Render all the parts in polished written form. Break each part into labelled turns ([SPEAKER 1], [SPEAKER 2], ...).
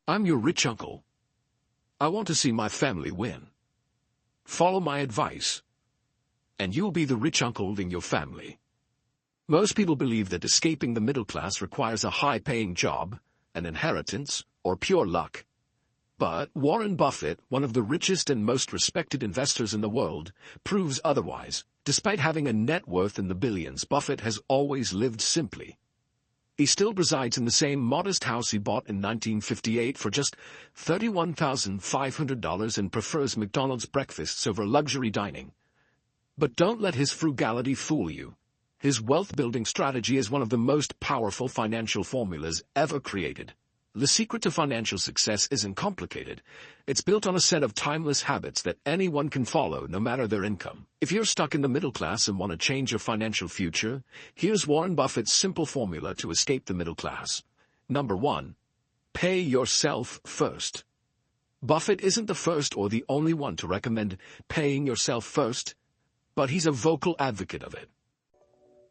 [SPEAKER 1] I'm your rich uncle. I want to see my family win. Follow my advice, and you'll be the rich uncle in your family. Most people believe that escaping the middle class requires a high-paying job, an inheritance, or pure luck. But Warren Buffett, one of the richest and most respected investors in the world, proves otherwise. Despite having a net worth in the billions, Buffett has always lived simply. He still resides in the same modest house he bought in 1958 for just $31,500 and prefers McDonald's breakfasts over luxury dining. But don't let his frugality fool you. His wealth-building strategy is one of the most powerful financial formulas ever created. The secret to financial success isn't complicated. It's built on a set of timeless habits that anyone can follow, no matter their income. If you're stuck in the middle class and want to change your financial future, here's Warren Buffett's simple formula to escape the middle class. Number 1. Pay yourself first. Buffett isn't the first or the only one to recommend paying yourself first, but he's a vocal advocate of it.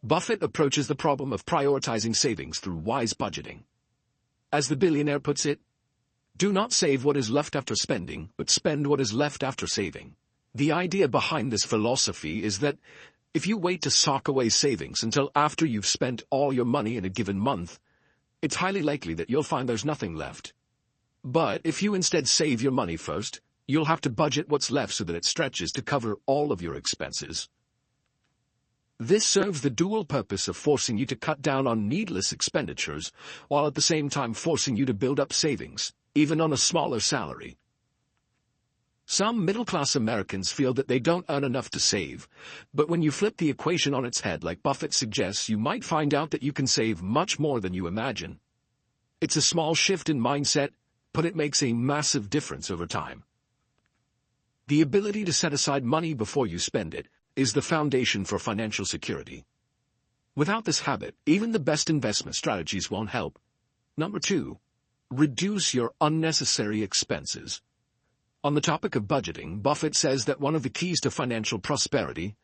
[SPEAKER 1] Buffett approaches the problem of prioritizing savings through wise budgeting. As the billionaire puts it, do not save what is left after spending, but spend what is left after saving. The idea behind this philosophy is that if you wait to sock away savings until after you've spent all your money in a given month, it's highly likely that you'll find there's nothing left. But if you instead save your money first, you'll have to budget what's left so that it stretches to cover all of your expenses. This serves the dual purpose of forcing you to cut down on needless expenditures, while at the same time forcing you to build up savings, even on a smaller salary. Some middle-class Americans feel that they don't earn enough to save, but when you flip the equation on its head like Buffett suggests, you might find out that you can save much more than you imagine. It's a small shift in mindset, but it makes a massive difference over time. The ability to set aside money before you spend it is the foundation for financial security. Without this habit, even the best investment strategies won't help. Number 2. Reduce your unnecessary expenses. On the topic of budgeting, Buffett says that one of the keys to financial prosperity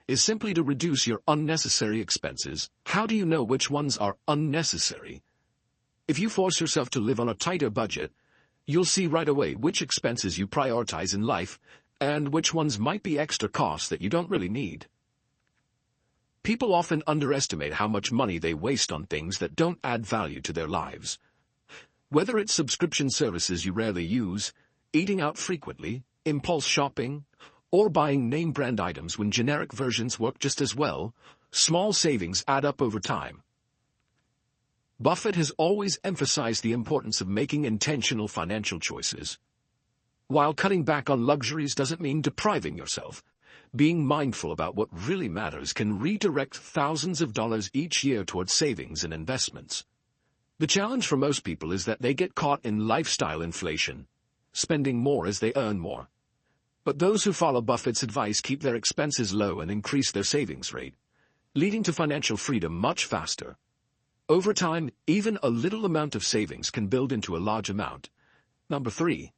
[SPEAKER 1] is simply to reduce your unnecessary expenses. How do you know which ones are unnecessary? If you force yourself to live on a tighter budget, you'll see right away which expenses you prioritize in life and which ones might be extra costs that you don't really need. People often underestimate how much money they waste on things that don't add value to their lives. Whether it's subscription services you rarely use, eating out frequently, impulse shopping, or buying name-brand items when generic versions work just as well, small savings add up over time. Buffett has always emphasized the importance of making intentional financial choices. While cutting back on luxuries doesn't mean depriving yourself, being mindful about what really matters can redirect thousands of dollars each year towards savings and investments. The challenge for most people is that they get caught in lifestyle inflation, spending more as they earn more. But those who follow Buffett's advice keep their expenses low and increase their savings rate, leading to financial freedom much faster. Over time, even a little amount of savings can build into a large amount. Number 3.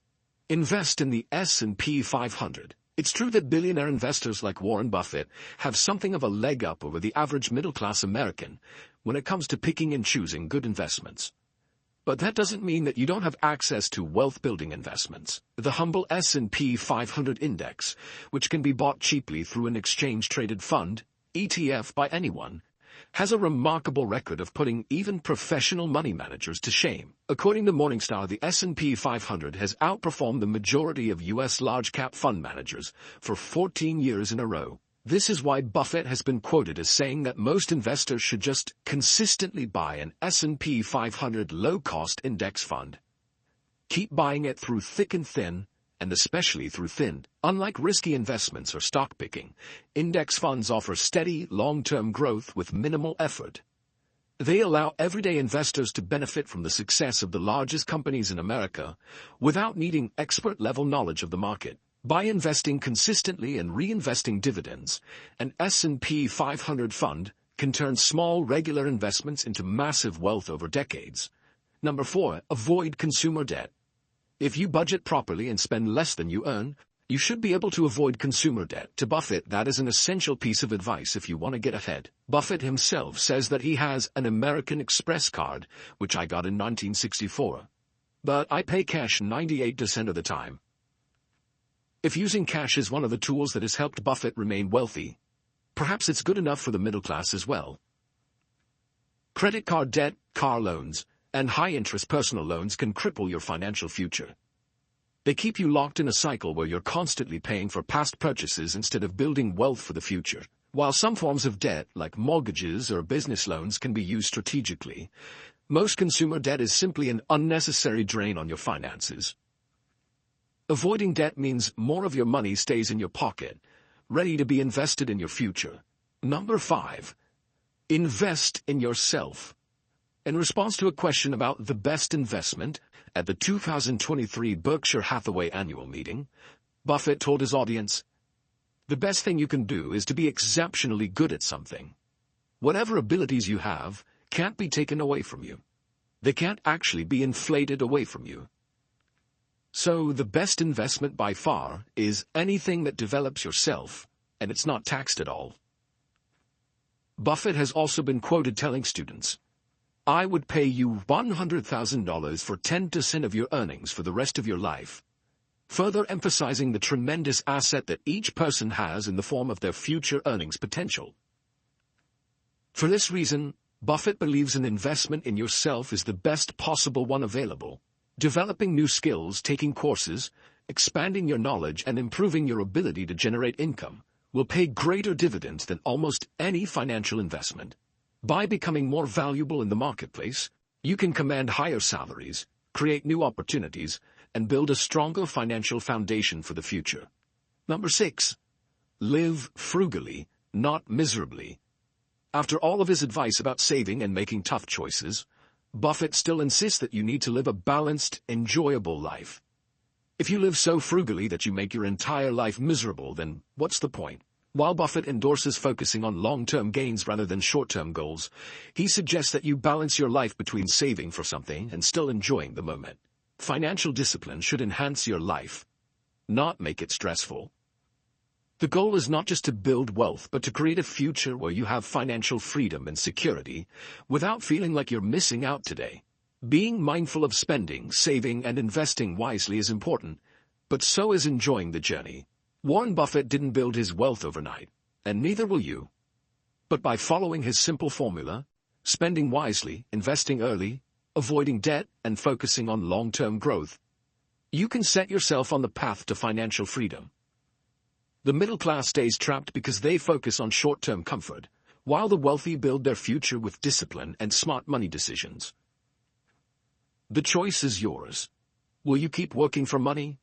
[SPEAKER 1] Invest in the S&P 500. It's true that billionaire investors like Warren Buffett have something of a leg up over the average middle-class American when it comes to picking and choosing good investments. But that doesn't mean that you don't have access to wealth-building investments. The humble S&P 500 index, which can be bought cheaply through an exchange-traded fund, ETF by anyone, has a remarkable record of putting even professional money managers to shame. According to Morningstar, the S&P 500 has outperformed the majority of U.S. large-cap fund managers for 14 years in a row. This is why Buffett has been quoted as saying that most investors should just consistently buy an S&P 500 low-cost index fund. Keep buying it through thick and thin, and especially through thin. Unlike risky investments or stock picking, index funds offer steady, long-term growth with minimal effort. They allow everyday investors to benefit from the success of the largest companies in America without needing expert-level knowledge of the market. By investing consistently and reinvesting dividends, an S&P 500 fund can turn small, regular investments into massive wealth over decades. Number 4. Avoid consumer debt. If you budget properly and spend less than you earn, you should be able to avoid consumer debt. To Buffett, that is an essential piece of advice if you want to get ahead. Buffett himself says that he has an American Express card, which I got in 1964. but I pay cash 98% of the time. If using cash is one of the tools that has helped Buffett remain wealthy, perhaps it's good enough for the middle class as well. Credit card debt, car loans, and high-interest personal loans can cripple your financial future. They keep you locked in a cycle where you're constantly paying for past purchases instead of building wealth for the future. While some forms of debt, like mortgages or business loans, can be used strategically, most consumer debt is simply an unnecessary drain on your finances. Avoiding debt means more of your money stays in your pocket, ready to be invested in your future. Number 5. Invest in yourself. In response to a question about the best investment at the 2023 Berkshire Hathaway annual meeting, Buffett told his audience, "The best thing you can do is to be exceptionally good at something. Whatever abilities you have can't be taken away from you. They can't actually be inflated away from you. So the best investment by far is anything that develops yourself, and it's not taxed at all." Buffett has also been quoted telling students, "I would pay you $100,000 for 10% of your earnings for the rest of your life," further emphasizing the tremendous asset that each person has in the form of their future earnings potential. For this reason, Buffett believes an investment in yourself is the best possible one available. Developing new skills, taking courses, expanding your knowledge, and improving your ability to generate income will pay greater dividends than almost any financial investment. By becoming more valuable in the marketplace, you can command higher salaries, create new opportunities, and build a stronger financial foundation for the future. Number 6. Live frugally, not miserably. After all of his advice about saving and making tough choices, Buffett still insists that you need to live a balanced, enjoyable life. If you live so frugally that you make your entire life miserable, then what's the point? While Buffett endorses focusing on long-term gains rather than short-term goals, he suggests that you balance your life between saving for something and still enjoying the moment. Financial discipline should enhance your life, not make it stressful. The goal is not just to build wealth, but to create a future where you have financial freedom and security without feeling like you're missing out today. Being mindful of spending, saving, and investing wisely is important, but so is enjoying the journey. Warren Buffett didn't build his wealth overnight, and neither will you. But by following his simple formula, spending wisely, investing early, avoiding debt, and focusing on long-term growth, you can set yourself on the path to financial freedom. The middle class stays trapped because they focus on short-term comfort, while the wealthy build their future with discipline and smart money decisions. The choice is yours. Will you keep working for money?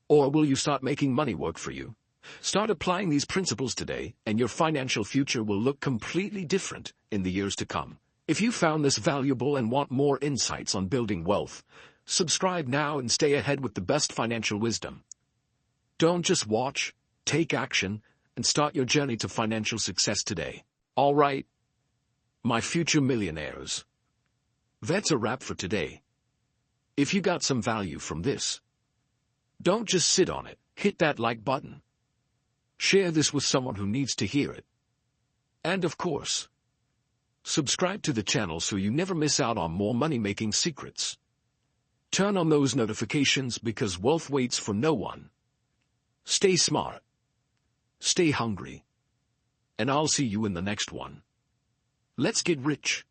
[SPEAKER 1] Or will you start making money work for you? Start applying these principles today, and your financial future will look completely different in the years to come. If you found this valuable and want more insights on building wealth, subscribe now and stay ahead with the best financial wisdom. Don't just watch, take action, and start your journey to financial success today. All right, my future millionaires. That's a wrap for today. If you got some value from this, don't just sit on it. Hit that like button. Share this with someone who needs to hear it. And of course, subscribe to the channel so you never miss out on more money-making secrets. Turn on those notifications because wealth waits for no one. Stay smart. Stay hungry. And I'll see you in the next one. Let's get rich.